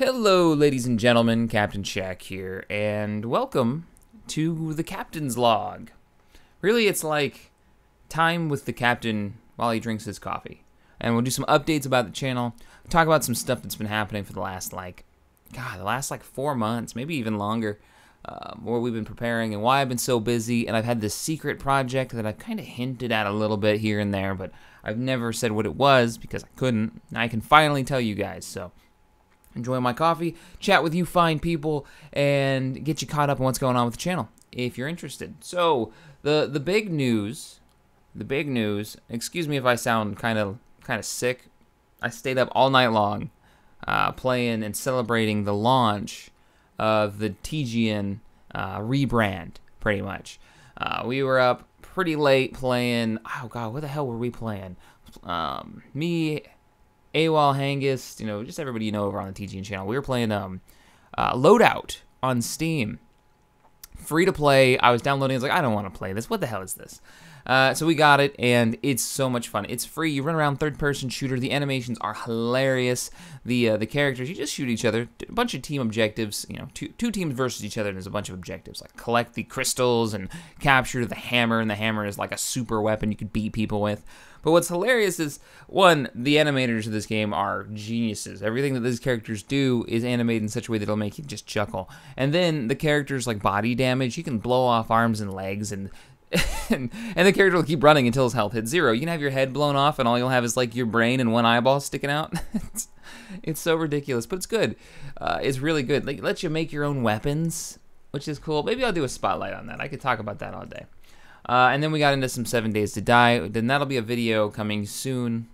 Hello, ladies and gentlemen, Captain Shaq here, and welcome to the Captain's Log. Really, it's like time with the Captain while he drinks his coffee. And we'll do some updates about the channel, talk about some stuff that's been happening for the last, the last 4 months, maybe even longer, where we've been preparing and why I've been so busy. And I've had this secret project that I've kind of hinted at a little bit here and there, but I've never said what it was because I couldn't. Now I can finally tell you guys, so enjoy my coffee, chat with you fine people, and get you caught up on what's going on with the channel, if you're interested. So, the big news, excuse me if I sound kind of sick. I stayed up all night long playing and celebrating the launch of the TGN rebrand, pretty much. We were up pretty late playing, oh god, what the hell were we playing? Me, AWOL, Hangist, just everybody over on the TGN channel. We were playing Loadout on Steam. Free to play. I was downloading. I was like, I don't want to play this. What the hell is this? So we got it, and it's so much fun. It's free. You run around third-person shooter. The animations are hilarious. The characters, you just shoot each other. A bunch of team objectives. Two teams versus each other, and there's a bunch of objectives, like collect the crystals and capture the hammer, and the hammer is like a super weapon you could beat people with. But what's hilarious is, one, the animators of this game are geniuses. Everything that these characters do is animated in such a way that it'll make you just chuckle. And then the characters, like body damage, you can blow off arms and legs, and and the character will keep running until his health hits 0. You can have your head blown off, and all you'll have is like your brain and one eyeball sticking out. It's so ridiculous, but it's good. It's really good. Like, it lets you make your own weapons, which is cool. Maybe I'll do a spotlight on that. I could talk about that all day. And then we got into some 7 Days to Die. Then that'll be a video coming soon.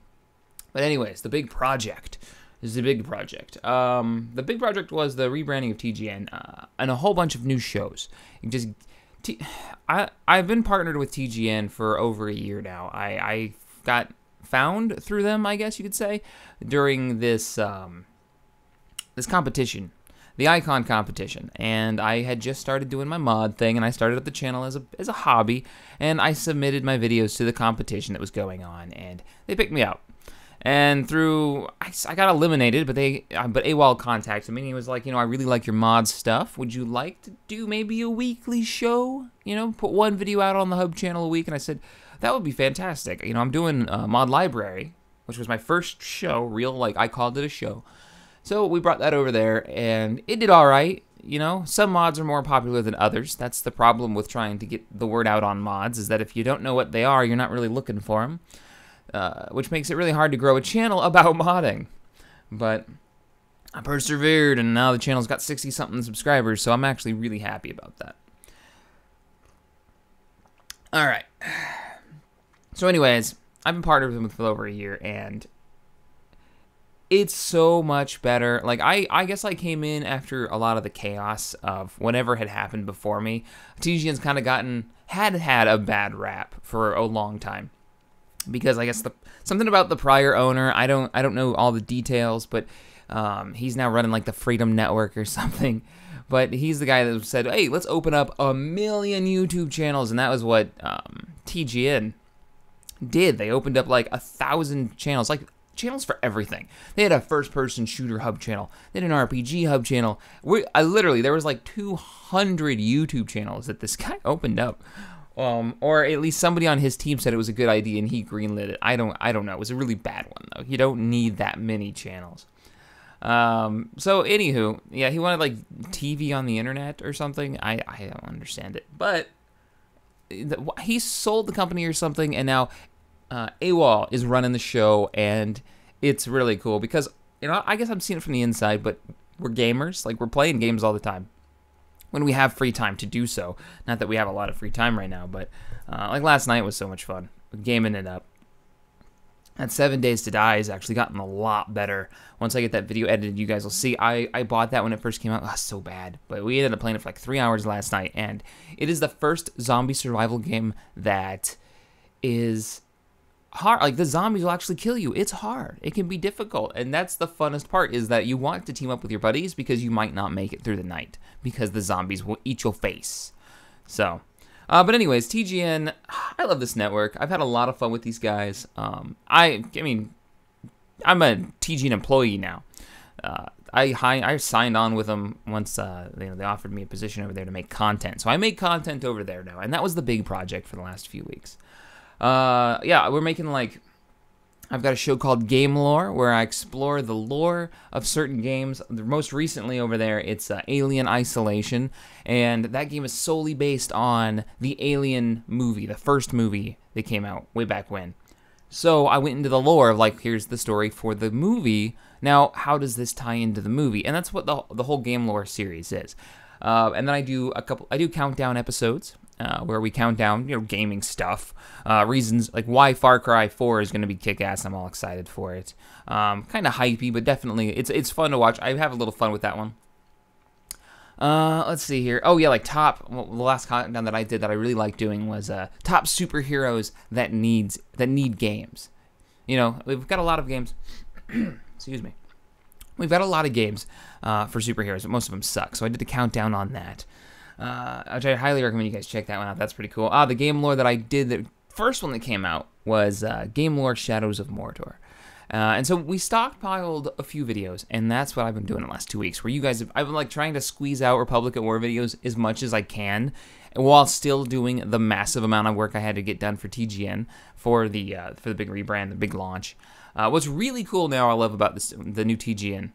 But anyways, the big project is the big project. The big project was the rebranding of TGN and a whole bunch of new shows. I've been partnered with TGN for over a year now. I got found through them, I guess you could say, during this this competition. The Icon competition, and I had just started doing my mod thing, and I started up the channel as a hobby, and I submitted my videos to the competition that was going on, and they picked me out. And I got eliminated, but AWOL contacted me, and he was like, I really like your mod stuff. Would you like to do maybe a weekly show? Put one video out on the Hub channel a week, and I said, that would be fantastic. I'm doing Mod Library, which was my first show, I called it a show. So we brought that over there, and it did all right. Some mods are more popular than others. That's the problem with trying to get the word out on mods, is that if you don't know what they are, you're not really looking for them, which makes it really hard to grow a channel about modding. But I persevered, and now the channel's got 60-something subscribers, so I'm actually really happy about that. All right. So anyways, I've been partnered with them for over a year, and it's so much better. I guess I came in after a lot of the chaos of whatever had happened before me. TGN's kind of had a bad rap for a long time, because I guess something about the prior owner, I don't know all the details, but he's now running like the Freedom Network or something. But he's the guy that said, hey, let's open up 1 million YouTube channels, and that was what TGN did. They opened up like 1,000 channels, channels for everything. They had a first-person shooter hub channel. They had an RPG hub channel. There was like 200 YouTube channels that this guy opened up. Or at least somebody on his team said it was a good idea, and he greenlit it. I don't know. It was a really bad one, though. You don't need that many channels. So anywho, yeah, he wanted like TV on the internet or something. I don't understand it. But he sold the company or something, and now AWOL is running the show, and it's really cool because, I guess I'm seeing it from the inside, but we're gamers. We're playing games all the time when we have free time to do so. Not that we have a lot of free time right now, but last night was so much fun, gaming it up. That 7 Days to Die has actually gotten a lot better. Once I get that video edited, you guys will see. I bought that when it first came out. Oh, so bad. But we ended up playing it for 3 hours last night, and it is the first zombie survival game that is hard. The zombies will actually kill you. It's hard. It can be difficult, and that's the funnest part, is that you want to team up with your buddies because you might not make it through the night because the zombies will eat your face. So, but anyways, TGN, I love this network. I've had a lot of fun with these guys. I mean, I'm a TGN employee now. I signed on with them once they offered me a position over there to make content. So I make content over there now, and that was the big project for the last few weeks. Yeah, we're making I've got a show called Game Lore where I explore the lore of certain games. Most recently over there, it's Alien Isolation, and that game is solely based on the Alien movie, the first movie that came out way back when. So I went into the lore of here's the story for the movie. Now, how does this tie into the movie? And that's what the whole Game Lore series is. And then I do countdown episodes. Where we count down, gaming stuff, reasons like why Far Cry 4 is going to be kick-ass. I'm all excited for it. Kind of hypey, but definitely it's fun to watch. I have a little fun with that one. Let's see here. Oh yeah, the last countdown that I did that I really liked doing was top superheroes that need games. We've got a lot of games. Excuse me. We've got a lot of games for superheroes, but most of them suck. So I did a countdown on that. Which I highly recommend you guys check that one out. That's pretty cool. The Game Lore that I did, the first one that came out was Game Lore Shadows of Mordor. And so we stockpiled a few videos, and that's what I've been doing the last 2 weeks, where I've been trying to squeeze out Republic at War videos as much as I can, while still doing the massive amount of work I had to get done for TGN for the big rebrand, the big launch. What's really cool now, I love about the new TGN,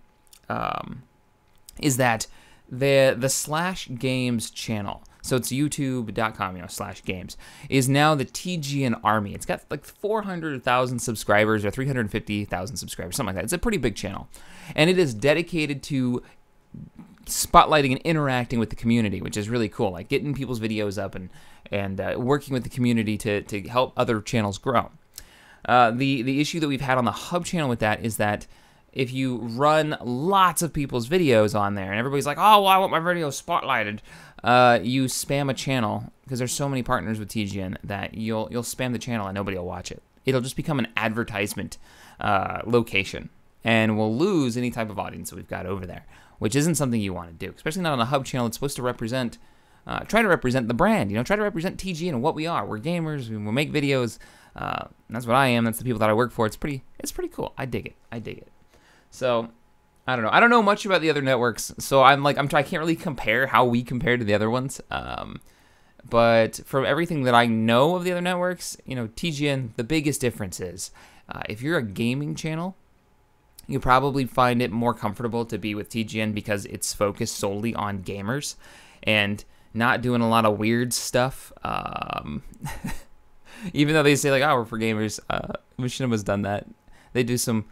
is that the /games channel, so it's youtube.com /games, is now the TGN army. It's got 400,000 subscribers or 350,000 subscribers, something like that. It's a pretty big channel, and it is dedicated to spotlighting and interacting with the community, which is really cool, getting people's videos up and working with the community to help other channels grow. The issue that we've had on the hub channel with that is that if you run lots of people's videos on there and everybody's like, oh, well, I want my video spotlighted, you spam a channel, because there's so many partners with TGN that you'll spam the channel and nobody will watch it. It'll just become an advertisement location, and we'll lose any type of audience that we've got over there, which isn't something you want to do, especially not on a hub channel. It's supposed to represent, try to represent the brand, try to represent TGN and what we are. We're gamers, we make videos, that's what I am, that's the people that I work for. It's pretty cool. I dig it. So, I don't know. I don't know much about the other networks, so I can't really compare how we compare to the other ones. But from everything that I know of the other networks, TGN, the biggest difference is, if you're a gaming channel, you probably find it more comfortable to be with TGN because it's focused solely on gamers and not doing a lot of weird stuff. Even though they say we're for gamers, Machinima's done that. They do some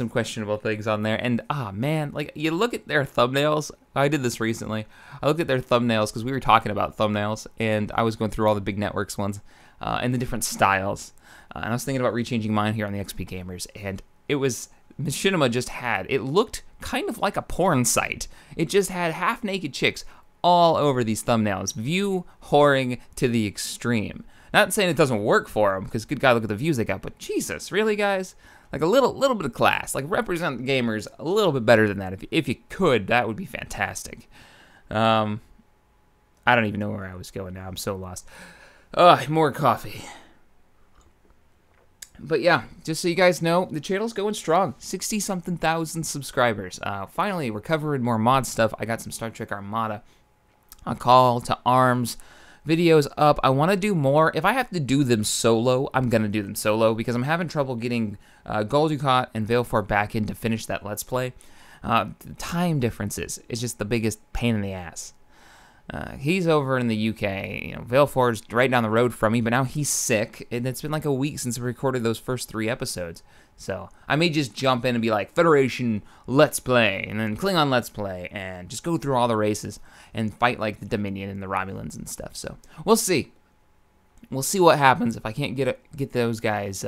questionable things on there, and man, you look at their thumbnails. I did this recently. I looked at their thumbnails because we were talking about thumbnails, and I was going through all the big networks ones and the different styles, and I was thinking about rechanging mine here on the TheXpGamers, and it was Machinima it looked kind of like a porn site. It just had half-naked chicks all over these thumbnails, view whoring to the extreme. Not saying it doesn't work for them, because good God, look at the views they got, but Jesus, really, guys? A little bit of class, represent the gamers a little bit better than that. If you could, that would be fantastic. I don't even know where I was going now. I'm so lost. More coffee. But yeah, just so you guys know, the channel's going strong. 60-something thousand subscribers. Finally, we're covering more mod stuff. I got some Star Trek Armada, A Call to Arms videos up. I want to do more. If I have to do them solo, I'm going to do them solo, because I'm having trouble getting Gul Dukat and Valefor back in to finish that Let's Play. The time differences is just the biggest pain in the ass. He's over in the UK. Valefor's right down the road from me, but now he's sick, and it's been a week since we recorded those first 3 episodes. So I may just jump in and be like, Federation Let's Play, and then Klingon Let's Play, and just go through all the races and fight the Dominion and the Romulans and stuff. So we'll see. We'll see what happens. If I can't get those guys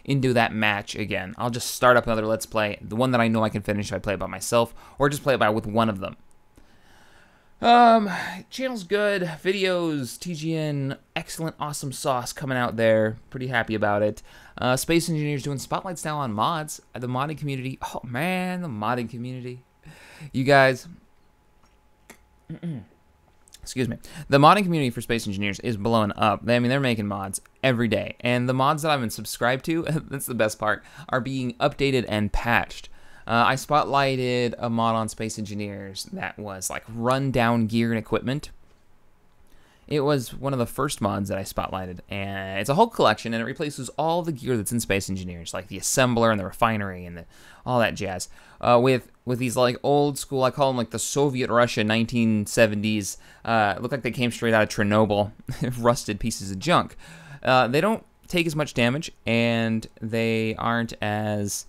into that match again, I'll just start up another Let's Play. The one that I know I can finish if I play it by myself, or just play it with one of them. Channel's good. Videos, TGN, excellent, awesome sauce coming out there. Pretty happy about it. Space Engineers doing spotlights now on mods. The modding community. Oh, man, the modding community. You guys. Excuse me. The modding community for Space Engineers is blowing up. They're making mods every day. And the mods that I've been subscribed to, that's the best part, are being updated and patched. I spotlighted a mod on Space Engineers that was like run-down gear and equipment. It was one of the first mods that I spotlighted, and it's a whole collection, and it replaces all the gear that's in Space Engineers, like the assembler and the refinery and all that jazz, with these like old school, I call them like the Soviet Russia 1970s, look like they came straight out of Chernobyl, rusted pieces of junk. They don't take as much damage, and they aren't as,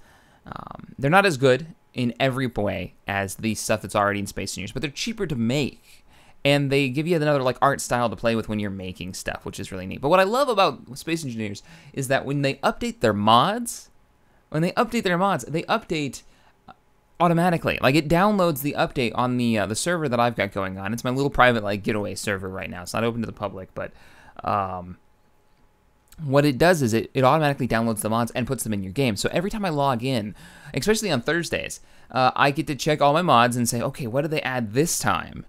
they're not as good in every way as the stuff that's already in Space Engineers, but they're cheaper to make. And they give you another like art style to play with when you're making stuff, which is really neat. But what I love about Space Engineers is that when they update their mods, they update automatically. Like it downloads the update on the server that I've got going on. It's my little private like getaway server right now. It's not open to the public, but what it does is it automatically downloads the mods and puts them in your game. So every time I log in, especially on Thursdays, I get to check all my mods and say, okay, what did they add this time?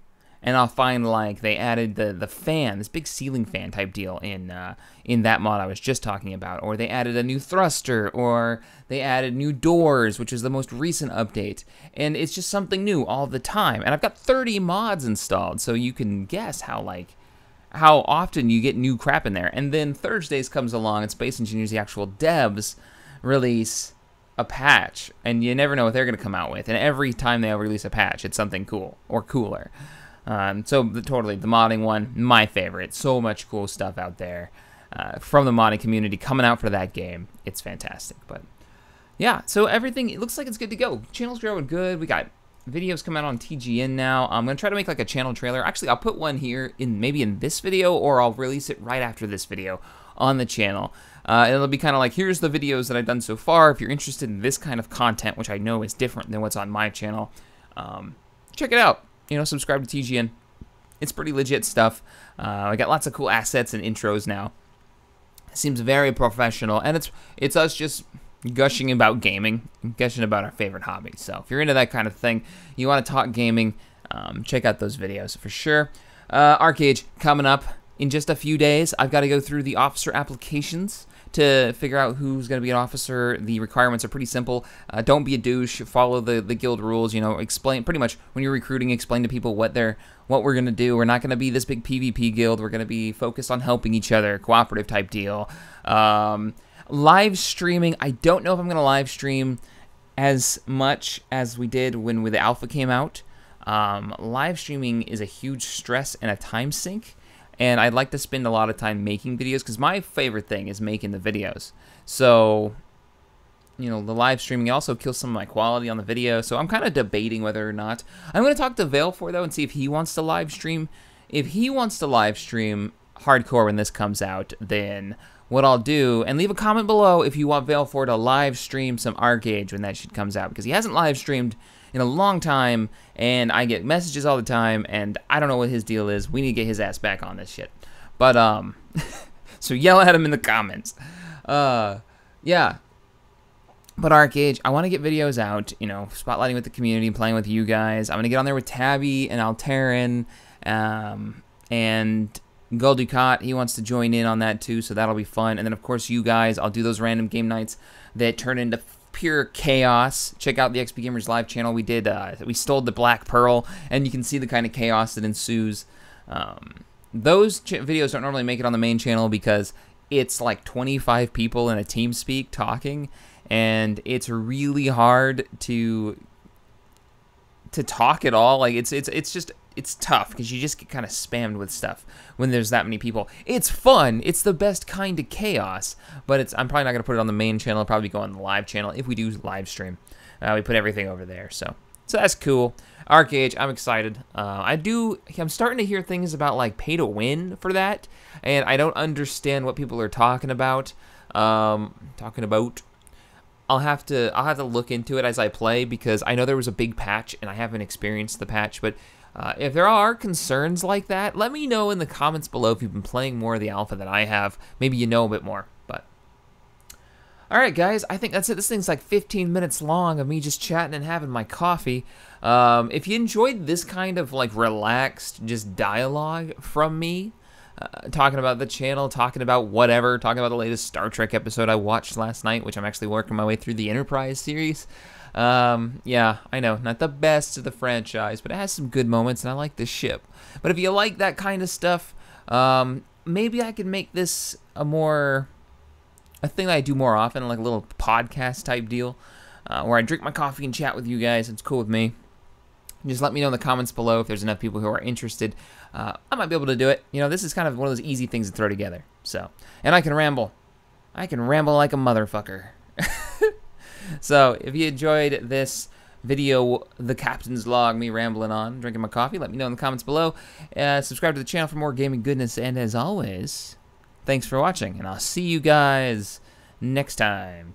And I'll find like they added the fan, this big ceiling fan type deal in that mod I was just talking about, or they added a new thruster, or they added new doors, which is the most recent update. And it's just something new all the time. And I've got 30 mods installed, so you can guess how often you get new crap in there. And then Thursdays comes along, and Space Engineers, the actual devs, release a patch, and you never know what they're going to come out with. And every time they release a patch, it's something cool or cooler. Totally, the modding one, my favorite. So much cool stuff out there from the modding community coming out for that game. It's fantastic. But yeah, so everything, it looks like it's good to go. Channel's growing good. We got videos coming out on TGN now. I'm going to try to make like a channel trailer. Actually, I'll put one here maybe in this video, or I'll release it right after this video on the channel. It'll be kind of like, here's the videos that I've done so far. If you're interested in this kind of content, which I know is different than what's on my channel, check it out. You know, subscribe to TGN. It's pretty legit stuff. I got lots of cool assets and intros now. It seems very professional, and it's us just gushing about gaming, gushing about our favorite hobbies. So if you're into that kind of thing, you want to talk gaming, check out those videos for sure. Arcade coming up in just a few days. I've got to go through the officer applications to figure out who's going to be an officer. The requirements are pretty simple. Don't be a douche. Follow the guild rules. You know, explain pretty much when you're recruiting. Explain to people what we're going to do. We're not going to be this big PvP guild. We're going to be focused on helping each other, cooperative type deal. Live streaming. I don't know if I'm going to live stream as much as we did when the alpha came out. Live streaming is a huge stress and a time sink. And I'd like to spend a lot of time making videos, because my favorite thing is making the videos. So, you know, the live streaming also kills some of my quality on the video. So I'm kind of debating whether or not. I'm going to talk to Vale4, though, and see if he wants to live stream. If he wants to live stream hardcore when this comes out, then what I'll do, and leave a comment below if you want Vale4 to live stream some Arcade when that shit comes out, because he hasn't live streamed in a long time, and I get messages all the time, and I don't know what his deal is. We need to get his ass back on this shit. But, so yell at him in the comments. Yeah. But Arcade, I want to get videos out, you know, spotlighting with the community, playing with you guys. I'm going to get on there with Tabby and Alteran, and Gul Ducat, he wants to join in on that too, so that'll be fun. And then, of course, you guys, I'll do those random game nights that turn into pure chaos. Check out the TheXpGamers live channel. We stole the Black Pearl, and you can see the kind of chaos that ensues. Those videos don't normally make it on the main channel because it's like 25 people in a TeamSpeak talking, and it's really hard to talk at all. Like it's tough because you just get kind of spammed with stuff when there's that many people. It's fun. It's the best kind of chaos, but I'm probably not going to put it on the main channel. I'll probably go on the live channel if we do live stream. We put everything over there, so that's cool. Arcade, I'm excited. I'm starting to hear things about like pay to win for that, and I don't understand what people are talking about. I'll have to look into it as I play, because I know there was a big patch and I haven't experienced the patch, but if there are concerns like that, let me know in the comments below if you've been playing more of the alpha than I have. Maybe you know a bit more, but... Alright guys, I think that's it. This thing's like 15 minutes long of me just chatting and having my coffee. If you enjoyed this kind of like relaxed just dialogue from me, talking about the channel, talking about whatever, talking about the latest Star Trek episode I watched last night, which I'm actually working my way through the Enterprise series, Yeah, I know, not the best of the franchise, but it has some good moments, and I like this ship. But if you like that kind of stuff, maybe I could make this a thing that I do more often, like a little podcast type deal, where I drink my coffee and chat with you guys. It's cool with me. Just let me know in the comments below if there's enough people who are interested. I might be able to do it. You know, this is kind of one of those easy things to throw together. So, and I can ramble. I can ramble like a motherfucker. So, if you enjoyed this video, The Captain's Log, me rambling on, drinking my coffee, let me know in the comments below. Subscribe to the channel for more gaming goodness. And as always, thanks for watching. And I'll see you guys next time.